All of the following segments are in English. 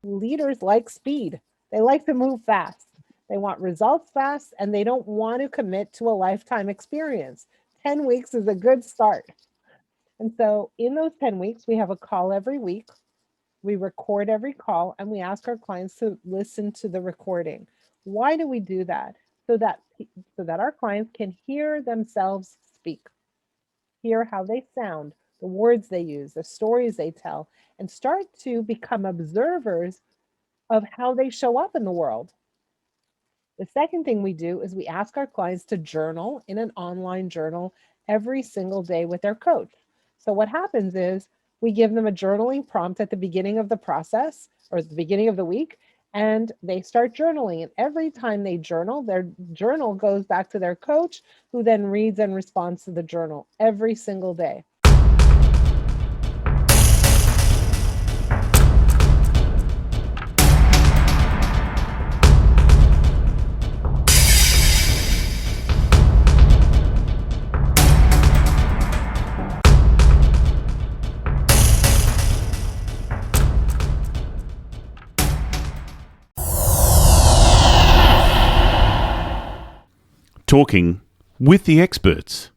Leaders like speed. They like to move fast. They want results fast and they don't want to commit to a lifetime experience. 10 weeks is a good start. And so, in those 10 weeks, we have a call every week. We record every call and we ask our clients to listen to the recording. Why do we do that? So that so that our clients can hear themselves speak, hear how they sound, the words they use, the stories they tell, and start to become observers of how they show up in the world. The second thing we do is we ask our clients to journal in an online journal every single day with their coach. So, what happens is we give them a journaling prompt at the beginning of the process or at the beginning of the week, and they start journaling. And every time they journal, their journal goes back to their coach, who then reads and responds to the journal every single day. Talking with the experts.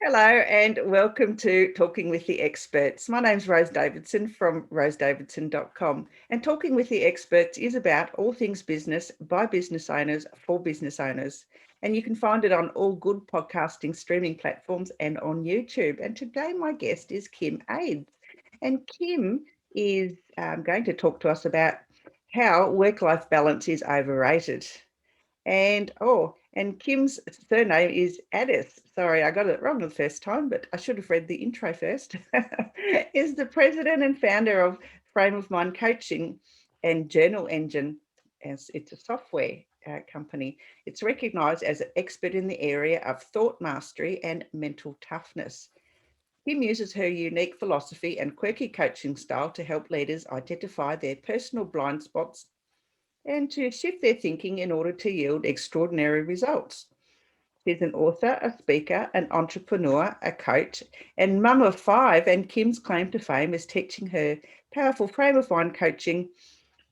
Hello and welcome to Talking with the Experts. My name's Rose Davidson from rosedavidson.com, and Talking with the Experts is about all things business by business owners for business owners. And you can find it on all good podcasting streaming platforms and on YouTube. And today my guest is Kim Ades. And Kim is going to talk to us about how work-life balance is overrated. And Kim's surname is Ades. Sorry, I got it wrong the first time, but I should have read the intro first. Is the president and founder of Frame of Mind Coaching and JournalEngine, as it's a software company. It's recognized as an expert in the area of thought mastery and mental toughness. Kim uses her unique philosophy and quirky coaching style to help leaders identify their personal blind spots and to shift their thinking in order to yield extraordinary results. She's an author, a speaker, an entrepreneur, a coach, and mum of five. And Kim's claim to fame is teaching her powerful frame of mind coaching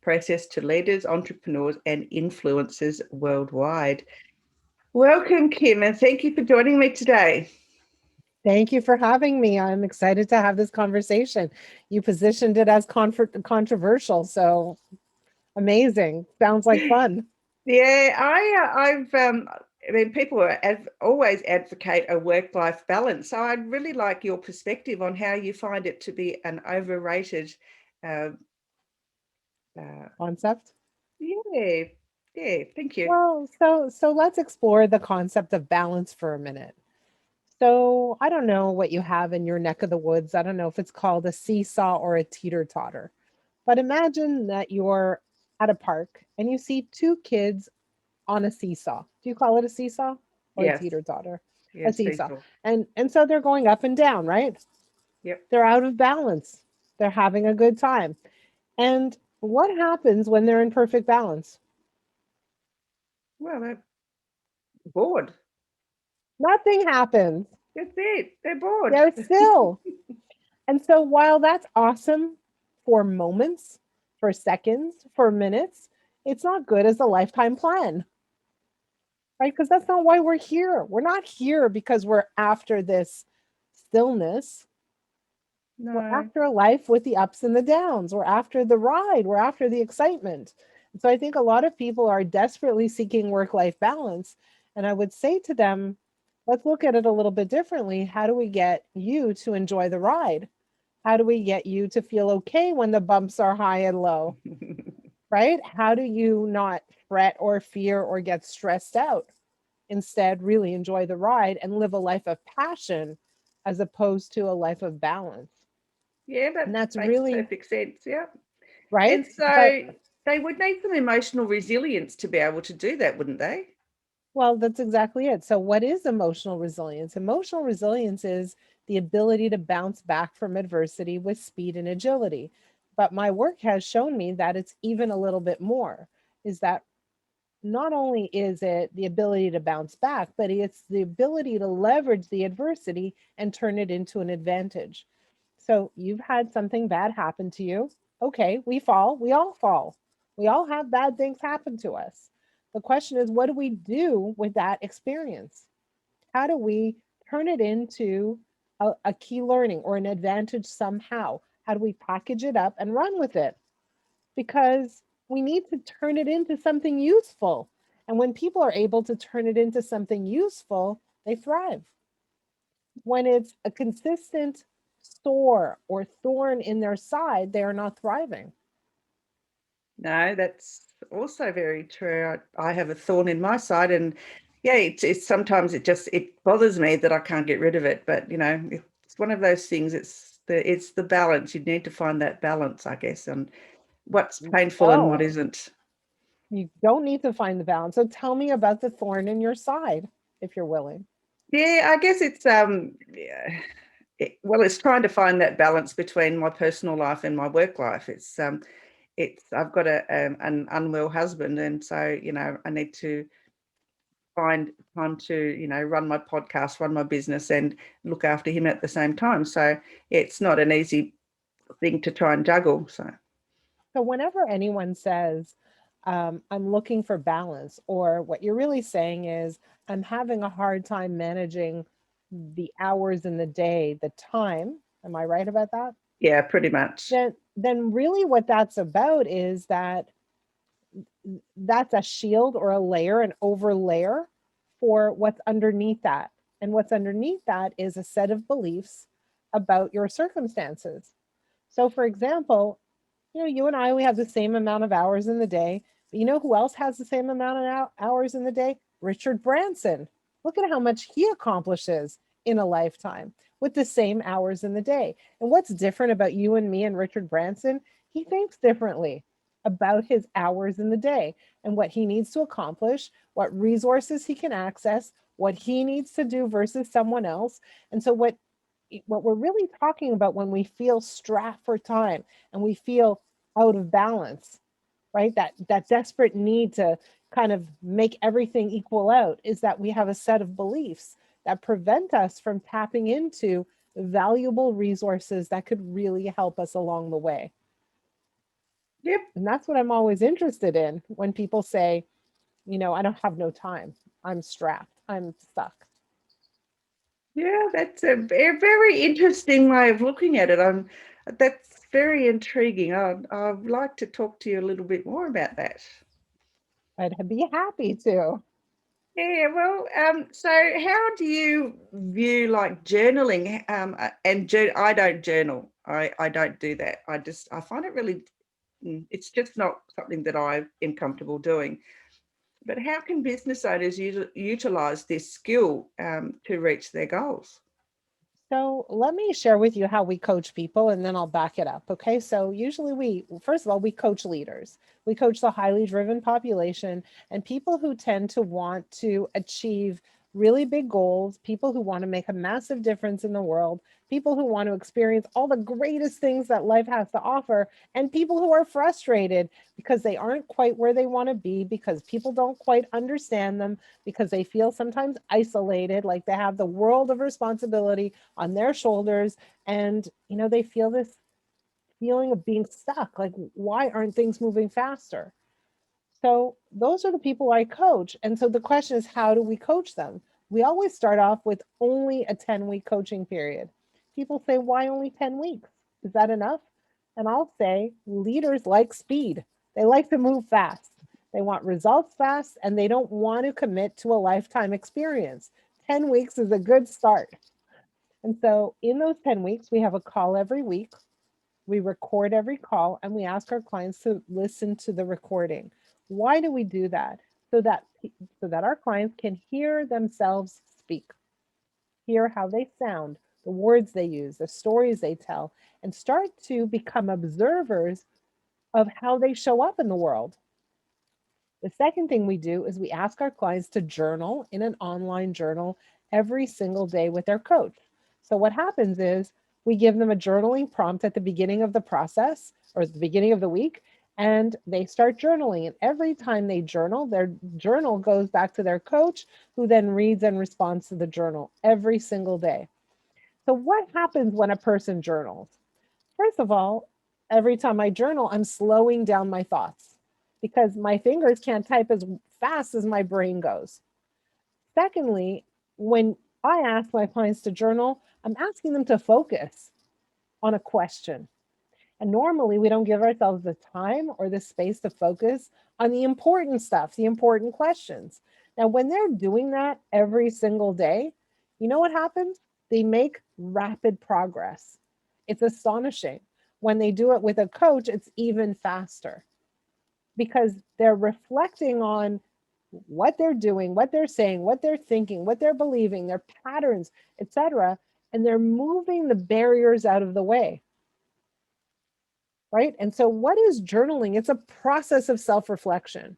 process to leaders, entrepreneurs, and influencers worldwide. Welcome, Kim, and thank you for joining me today. Thank you for having me. I'm excited to have this conversation. You positioned it as controversial, so amazing. Sounds like fun. Yeah, I mean, people always advocate a work-life balance. So I'd really like your perspective on how you find it to be an overrated. Uh, uh, Concept. yeah, yeah. Thank you. Well, so let's explore the concept of balance for a minute. So I don't know what you have in your neck of the woods. I don't know if it's called a seesaw or a teeter-totter. But imagine that you're at a park and you see two kids on a seesaw. Do you call it a seesaw or a Yes, teeter-totter? A yes, seesaw. Cecil. And so they're going up and down, right? Yep. They're out of balance. They're having a good time. And what happens when they're in perfect balance? Well, they're bored. Nothing happens. That's it. They're bored. They're still. And so while that's awesome for moments, for seconds, for minutes, it's not good as a lifetime plan, right? Because that's not why we're here. We're not here because we're after this stillness. We're No. after a life with the ups and the downs. We're after the ride. We're after the excitement. And so I think a lot of people are desperately seeking work life balance. And I would say to them, let's look at it a little bit differently. How do we get you to enjoy the ride? How do we get you to feel okay when the bumps are high and low, right? How do you not fret or fear or get stressed out? Instead, really enjoy the ride and live a life of passion as opposed to a life of balance. Yeah, And that that's makes really perfect sense. Yeah. right. And But so they would need some emotional resilience to be able to do that, wouldn't they? well, that's exactly it. So, what is emotional resilience? Emotional resilience is the ability to bounce back from adversity with speed and agility. But my work has shown me that it's even a little bit more. Is that not only is it the ability to bounce back, but it's the ability to leverage the adversity and turn it into an advantage. So you've had something bad happen to you. Okay, we fall. We all fall. We all have bad things happen to us. The question is, what do we do with that experience? How do we turn it into a key learning or an advantage somehow? How do we package it up and run with it? Because we need to turn it into something useful. And when people are able to turn it into something useful, they thrive. When it's a consistent sore or thorn in their side, they are not thriving. No, that's also very true. I have a thorn in my side, and yeah, it's sometimes it bothers me that I can't get rid of it. But it's one of those things. It's the balance. You need to find that balance, I guess, and what's painful and what Oh, isn't. you don't need to find the balance. So tell me about the thorn in your side, if you're willing. Yeah, I guess it's yeah, well, it's trying to find that balance between my personal life and my work life. It's I've got an unwell husband, and so I need to find time to run my podcast, run my business, and look after him at the same time. So it's not an easy thing to try and juggle. So So, whenever anyone says, I'm looking for balance, or what you're really saying is, I'm having a hard time managing the hours in the day, the time. Am I right about that? yeah, pretty much. Then really what that's about is that's a shield or a layer, an over layer for what's underneath that. And what's underneath that is a set of beliefs about your circumstances. So, for example, you and I, we have the same amount of hours in the day. But you know who else has the same amount of hours in the day? Richard Branson. Look at how much he accomplishes in a lifetime with the same hours in the day. And what's different about you and me and Richard Branson? He thinks differently about his hours in the day and what he needs to accomplish, what resources he can access, what he needs to do versus someone else. And so what we're really talking about when we feel strapped for time and we feel out of balance, right? That desperate need to kind of make everything equal out is that we have a set of beliefs that prevent us from tapping into valuable resources that could really help us along the way. Yep. And that's what I'm always interested in when people say, I don't have no time. I'm strapped. I'm stuck. Yeah, that's a very interesting way of looking at it. That's very intriguing. I'd like to talk to you a little bit more about that. I'd be happy to. Yeah, well, so how do you view like journaling? I don't journal. I don't do that. I find it really, it's just not something that I am comfortable doing. But how can business owners utilize this skill to reach their goals? So let me share with you how we coach people and then I'll back it up. Okay. So usually first of all, we coach leaders. We coach the highly driven population and people who tend to want to achieve really big goals, people who want to make a massive difference in the world, people who want to experience all the greatest things that life has to offer, and people who are frustrated because they aren't quite where they want to be, because people don't quite understand them, because they feel sometimes isolated, like they have the world of responsibility on their shoulders, and they feel this feeling of being stuck, like why aren't things moving faster? So those are the people I coach. And so the question is, how do we coach them? We always start off with only a 10-week coaching period. People say, why only 10 weeks? Is that enough? And I'll say, leaders like speed. They like to move fast. They want results fast, and they don't want to commit to a lifetime experience. 10 weeks is a good start. And so in those 10 weeks, we have a call every week. We record every call and we ask our clients to listen to the recording. Why do we do that? So that our clients can hear themselves speak, hear how they sound, the words they use, the stories they tell, and start to become observers of how they show up in the world. The second thing we do is we ask our clients to journal in an online journal every single day with their coach. So, what happens is we give them a journaling prompt at the beginning of the process or at the beginning of the week, and they start journaling. And every time they journal, their journal goes back to their coach, who then reads and responds to the journal every single day. So, what happens when a person journals? First of all, Every time I journal, I'm slowing down my thoughts because my fingers can't type as fast as my brain goes. Secondly, when I ask my clients to journal, I'm asking them to focus on a question. And normally we don't give ourselves the time or the space to focus on the important stuff, the important questions. Now, when they're doing that every single day, you know what happens? They make rapid progress. It's astonishing. When they do it with a coach, it's even faster because they're reflecting on what they're doing, what they're saying, what they're thinking, what they're believing, their patterns, etc., and they're moving the barriers out of the way. Right? And so what is journaling? It's a process of self-reflection.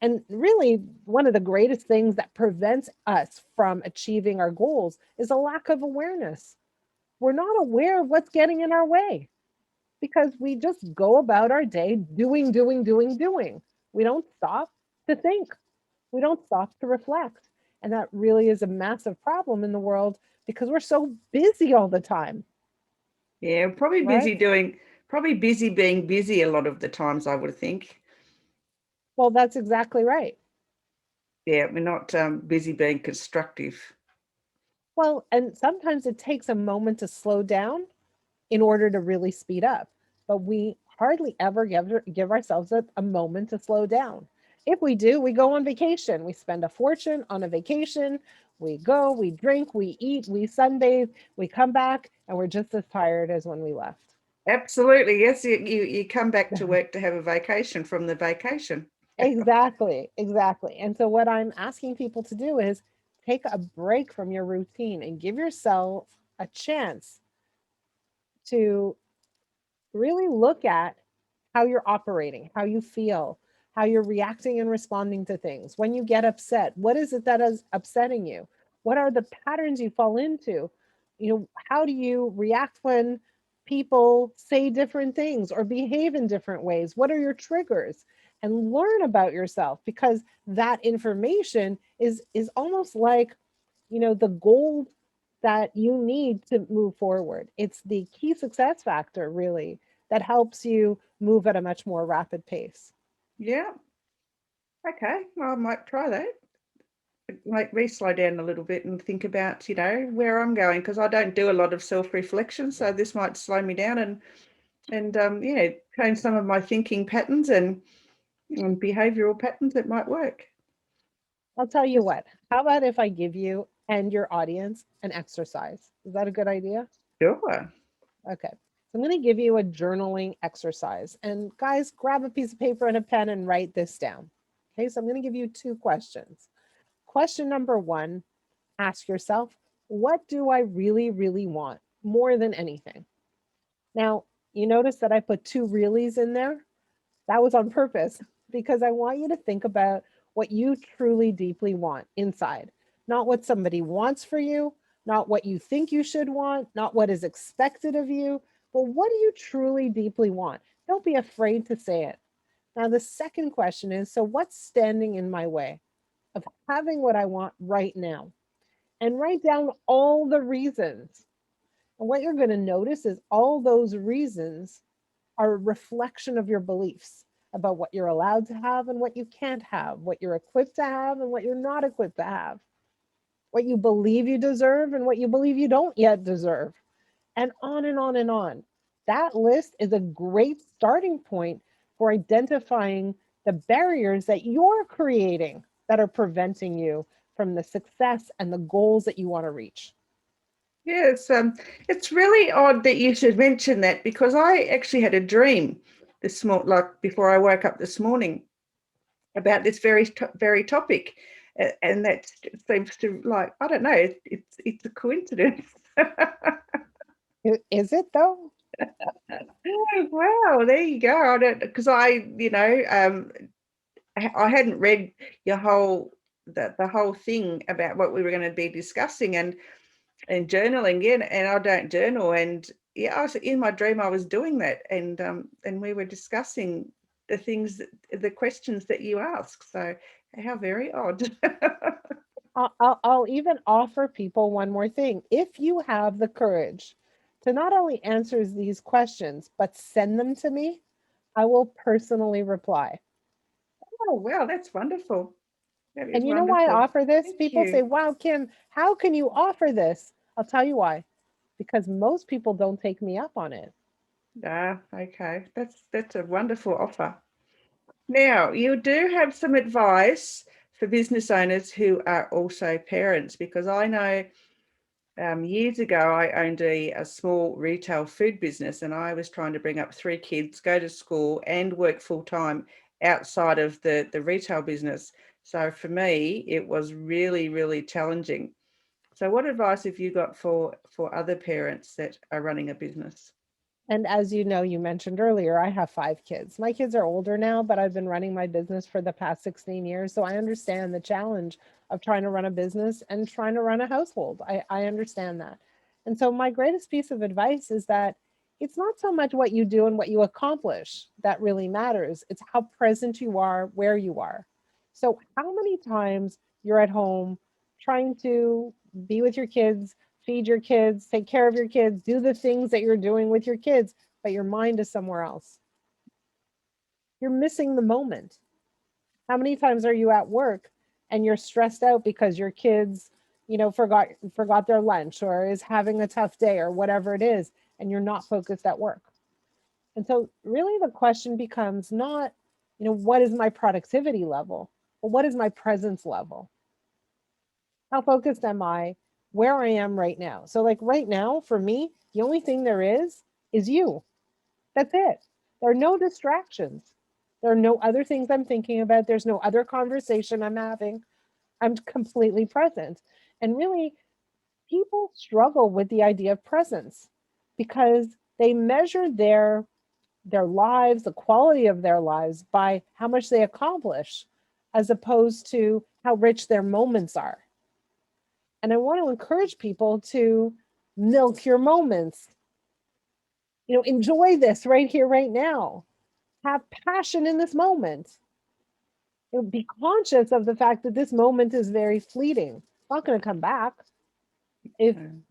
And really, one of the greatest things that prevents us from achieving our goals is a lack of awareness. We're not aware of what's getting in our way because we just go about our day doing, doing, doing, doing. We don't stop to think. We don't stop to reflect. And that really is a massive problem in the world because we're so busy all the time. Yeah, Right? probably busy being busy a lot of the times, I would think. Well, that's exactly right. Yeah, we're not busy being constructive. Well, and sometimes it takes a moment to slow down in order to really speed up, but we hardly ever give ourselves a moment to slow down. If we do, we go on vacation. We spend a fortune on a vacation. We go, we drink, we eat, we sunbathe, we come back, and we're just as tired as when we left. Absolutely. Yes, you come back to work to have a vacation from the vacation. Exactly, exactly. And so, what I'm asking people to do is take a break from your routine and give yourself a chance to really look at how you're operating, how you feel, how you're reacting and responding to things. When you get upset, what is it that is upsetting you? What are the patterns you fall into? You know, how do you react when people say different things or behave in different ways? What are your triggers? And learn about yourself because that information is almost like, you know, the gold that you need to move forward. It's the key success factor, really, that helps you move at a much more rapid pace. Yeah. Okay. Well, I might try that. Make me slow down a little bit and think about, where I'm going because I don't do a lot of self-reflection. So this might slow me down and change some of my thinking patterns and behavioral patterns. It might work. I'll tell you Just what, how about if I give you and your audience an exercise? Is that a good idea? sure. Okay. So I'm going to give you a journaling exercise. And guys, grab a piece of paper and a pen and write this down. Okay. So I'm going to give you two questions. Question number one, ask yourself, what do I really, really want more than anything? Now, you notice that I put two reallys in there. That was on purpose because I want you to think about what you truly deeply want inside, not what somebody wants for you, not what you think you should want, not what is expected of you, but what do you truly deeply want? Don't be afraid to say it. Now, the second question is, so what's standing in my way of having what I want right now? And write down all the reasons. And what you're going to notice is all those reasons are a reflection of your beliefs about what you're allowed to have and what you can't have, what you're equipped to have and what you're not equipped to have, what you believe you deserve and what you believe you don't yet deserve, and on and on and on. That list is a great starting point for identifying the barriers that you're creating that are preventing you from the success and the goals that you want to reach. Yeah, it's really odd that you should mention that because I actually had a dream this morning, like before I woke up this morning, about this very topic, and that seems to, like, I don't know, it's a coincidence. Is it though? Wow, there you go. I don't because I hadn't read your whole the whole thing about what we were going to be discussing and journaling, yeah, and I don't journal, and yeah, I was in my dream I was doing that, and we were discussing the questions that you asked. So how very odd. I'll even offer people one more thing. If you have the courage to not only answer these questions, but send them to me. I will personally reply. Oh, wow, that's wonderful. That is And you know why I wonderful. offer this? Thank People you. say, wow, Kim, how can you offer this? I'll tell you why. Because most people don't take me up on it. Ah, okay. That's a wonderful offer. Now, you do have some advice for business owners who are also parents, because I know years ago I owned a small retail food business, and I was trying to bring up 3 kids, go to school, and work full time outside of the retail business. So for me, it was really, really challenging. So what advice have you got for other parents that are running a business? And as you know, you mentioned earlier, I have 5 kids. My kids are older now, but I've been running my business for the past 16 years. So I understand the challenge of trying to run a business and trying to run a household. I understand that. And so my greatest piece of advice is that it's not so much what you do and what you accomplish that really matters. It's how present you are where you are. So how many times you're at home trying to be with your kids, feed your kids, take care of your kids, do the things that you're doing with your kids, but your mind is somewhere else. You're missing the moment. How many times are you at work and you're stressed out because your kids, forgot their lunch or is having a tough day or whatever it is, and you're not focused at work? And so really the question becomes not, what is my productivity level, but what is my presence level? How focused am I where I am right now? So, like right now, for me, the only thing there is you. That's it. There are no distractions. There are no other things I'm thinking about. There's no other conversation I'm having. I'm completely present. And really, people struggle with the idea of presence because they measure their lives, the quality of their lives by how much they accomplish as opposed to how rich their moments are. And I want to encourage people to milk your moments. Enjoy this right here, right now. Have passion in this moment. Be conscious of the fact that this moment is very fleeting. It's not going to come back. If Mm.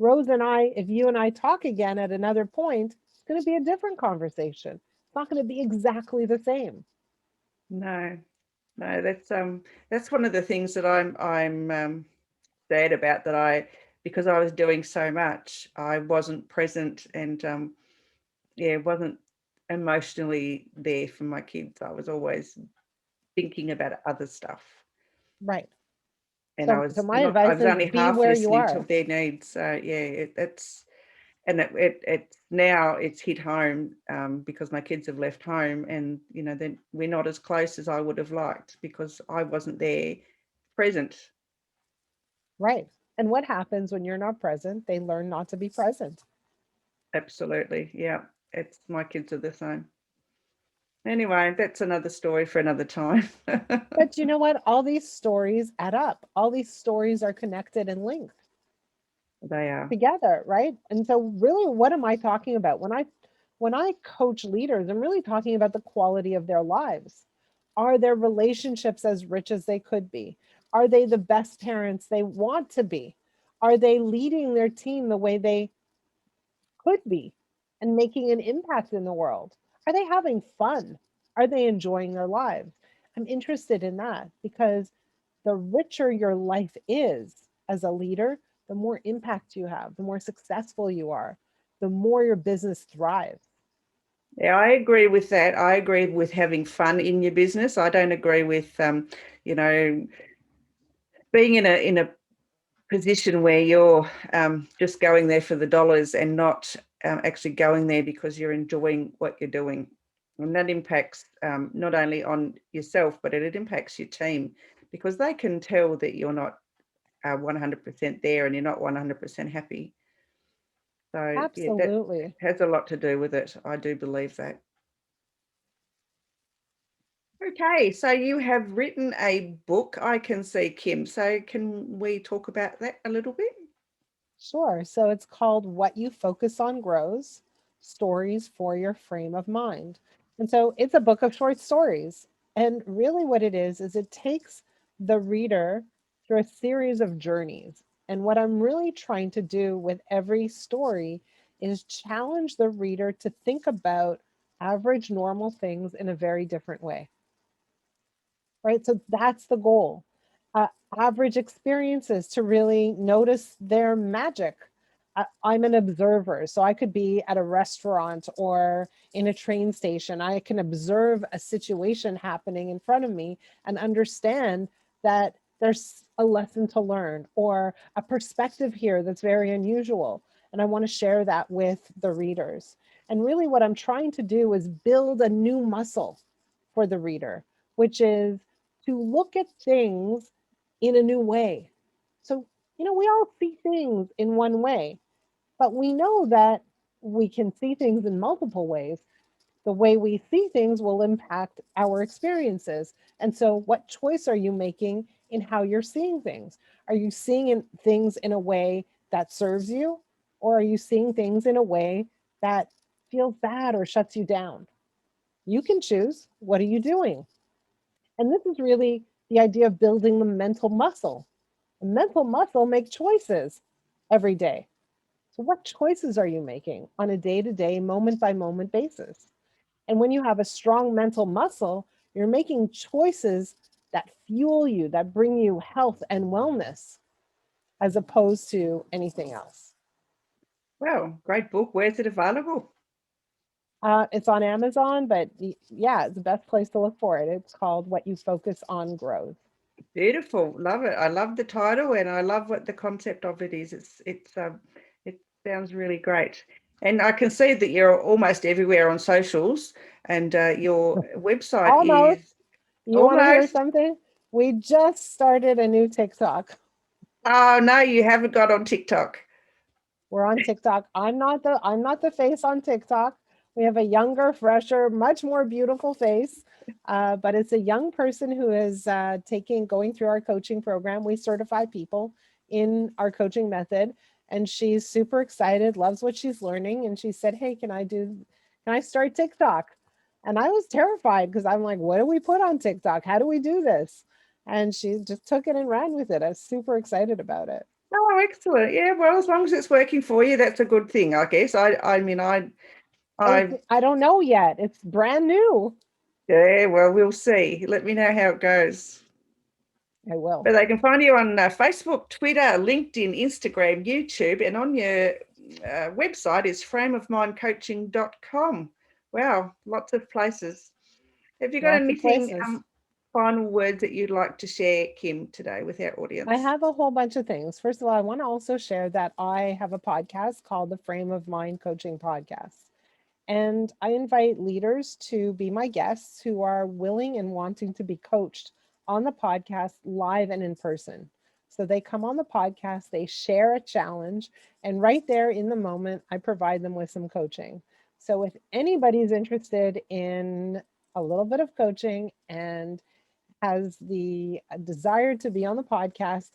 if you and I talk again at another point, it's going to be a different conversation. It's not going to be exactly the same. No, no, that's one of the things that I'm sad about, that because I was doing so much, I wasn't present, and yeah, wasn't emotionally there for my kids. I was always thinking about other stuff, Right. and So my I advice was is only be half where you listening to are. their needs. So yeah, that's and it's now it's hit home, because my kids have left home, and then we're not as close as I would have liked because I wasn't there present. Right. And what happens when you're not present? They learn not to be present. Absolutely, yeah. It's My kids are the same. Anyway, that's another story for another time. But you know what? All these stories add up. All these stories are connected and linked They are. together, right? And so really what am I talking about? When I coach leaders, I'm really talking about the quality of their lives. Are their relationships as rich as they could be? Are they the best parents they want to be? Are they leading their team the way they could be and making an impact in the world? Are they having fun? Are they enjoying their lives? I'm interested in that because the richer your life is as a leader, the more impact you have, the more successful you are, the more your business thrives. Yeah, I agree with that. I agree with having fun in your business. I don't agree with you know, being in a position where you're just going there for the dollars and not actually going there because you're enjoying what you're doing. And that impacts not only on yourself, but it impacts your team, because they can tell that you're not 100% there and you're not 100% happy. So yeah, that Absolutely. has a lot to do with it. I do believe that. Okay, so you have written a book, I can see, Kim. So can we talk about that a little bit? Sure. So it's called What You Focus on Grows, Stories for Your Frame of Mind. And so it's a book of short stories. And really, what it is it takes the reader through a series of journeys. And what I'm really trying to do with every story is challenge the reader to think about average normal things in a very different way, right? So that's the goal. Uh, Average experiences, to really notice their magic. I'm an observer, so I could be at a restaurant or in a train station. I can observe a situation happening in front of me and understand that there's a lesson to learn or a perspective here that's very unusual. And I want to share that with the readers. And really, what I'm trying to do is build a new muscle for the reader, which is to look at things in a new way. So, we all see things in one way, but we know that we can see things in multiple ways. The way we see things will impact our experiences. And so, what choice are you making in how you're seeing things? Are you seeing things in a way that serves you, or are you seeing things in a way that feels bad or shuts you down? You can choose. What are you doing? And this is really the idea of building the mental muscle. A mental muscle makes choices every day. So, what choices are you making on a day to day, moment by moment basis? And when you have a strong mental muscle, you're making choices that fuel you, that bring you health and wellness, as opposed to anything else. Wow, great book. Where's it available? It's on Amazon, but yeah, it's the best place to look for it. It's called What You Focus On Grows. Beautiful. Love it. I love the title and I love what the concept of it is. It sounds really great. And I can see that you're almost everywhere on socials and your website Almost. is You want to hear almost. something? We just started a new TikTok. Oh no, you haven't got on TikTok. We're on TikTok. I'm not the face on TikTok. We have a younger, fresher, much more beautiful face. But it's a young person who is going through our coaching program. We certify people in our coaching method, and she's super excited, loves what she's learning. And she said, "Hey, can I start TikTok?" And I was terrified because I'm like, "What do we put on TikTok? How do we do this?" And she just took it and ran with it. I was super excited about it. Oh, excellent. Yeah, well, as long as it's working for you, that's a good thing, I guess. I mean, I I don't know yet. It's brand new. yeah, well, we'll see. Let me know how it goes. I will. But they can find you on Facebook, Twitter, LinkedIn, Instagram, YouTube, and on your website is frameofmindcoaching.com. Wow, lots of places. Have you got Lots of anything, places. final words that you'd like to share, Kim, today with our I audience? have a whole bunch of things. First of all, I want to also share that I have a podcast called the Frame of Mind Coaching Podcast. And I invite leaders to be my guests who are willing and wanting to be coached on the podcast live and in person. So they come on the podcast, they share a challenge, and right there in the moment, I provide them with some coaching. So if anybody's interested in a little bit of coaching and has the desire to be on the podcast,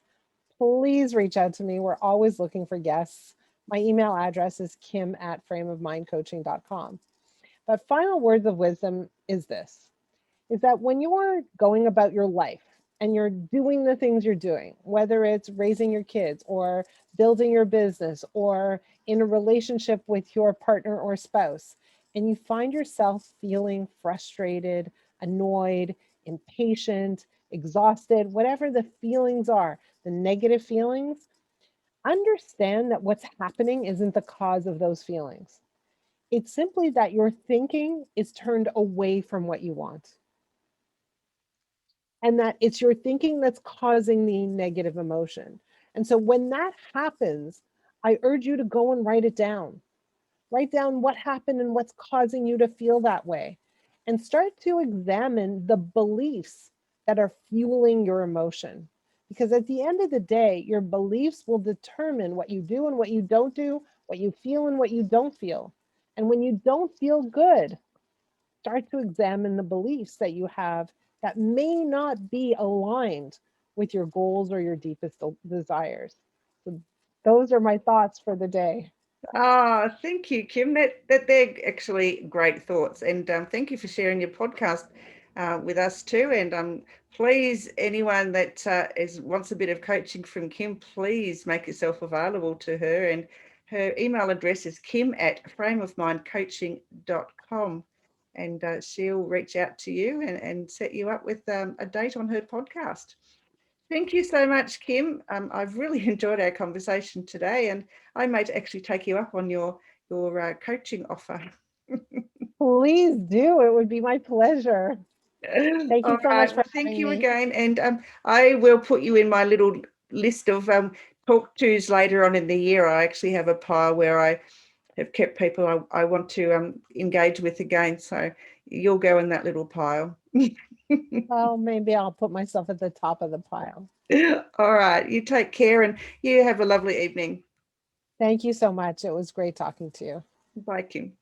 please reach out to me. We're always looking for guests. My email address is kim@frameofmindcoaching.com. But final words of wisdom is that when you are going about your life and you're doing the things you're doing, whether it's raising your kids or building your business or in a relationship with your partner or spouse, and you find yourself feeling frustrated, annoyed, impatient, exhausted, whatever the feelings are, the negative feelings, understand that what's happening isn't the cause of those feelings. It's simply that your thinking is turned away from what you want, and that it's your thinking that's causing the negative emotion. And so when that happens, I urge you to go and write it down. Write down what happened and what's causing you to feel that way. And start to examine the beliefs that are fueling your emotion. Because at the end of the day, your beliefs will determine what you do and what you don't do, what you feel and what you don't feel. And when you don't feel good, start to examine the beliefs that you have that may not be aligned with your goals or your deepest desires. So those are my thoughts for the day. Oh, thank you, Kim. That they're actually great thoughts, and thank you for sharing your podcast with us too. And please, anyone that wants a bit of coaching from Kim, please make yourself available to her and her email address is kim@frameofmindcoaching.com, and she'll reach out to you and set you up with a date on her podcast. Thank you so much, Kim. I've really enjoyed our conversation today, and I might actually take you up on your coaching offer. Please do. It would be my pleasure. Thank you All so right. much for Well, thank having you me. again, and I will put you in my little list of talk tos later on in the year. I actually have a pile where I have kept people I want to engage with again. So you'll go in that little pile. Well, maybe I'll put myself at the top of the pile. All right. You take care, and you have a lovely evening. Thank you so much. It was great talking to you. Bye, Kim.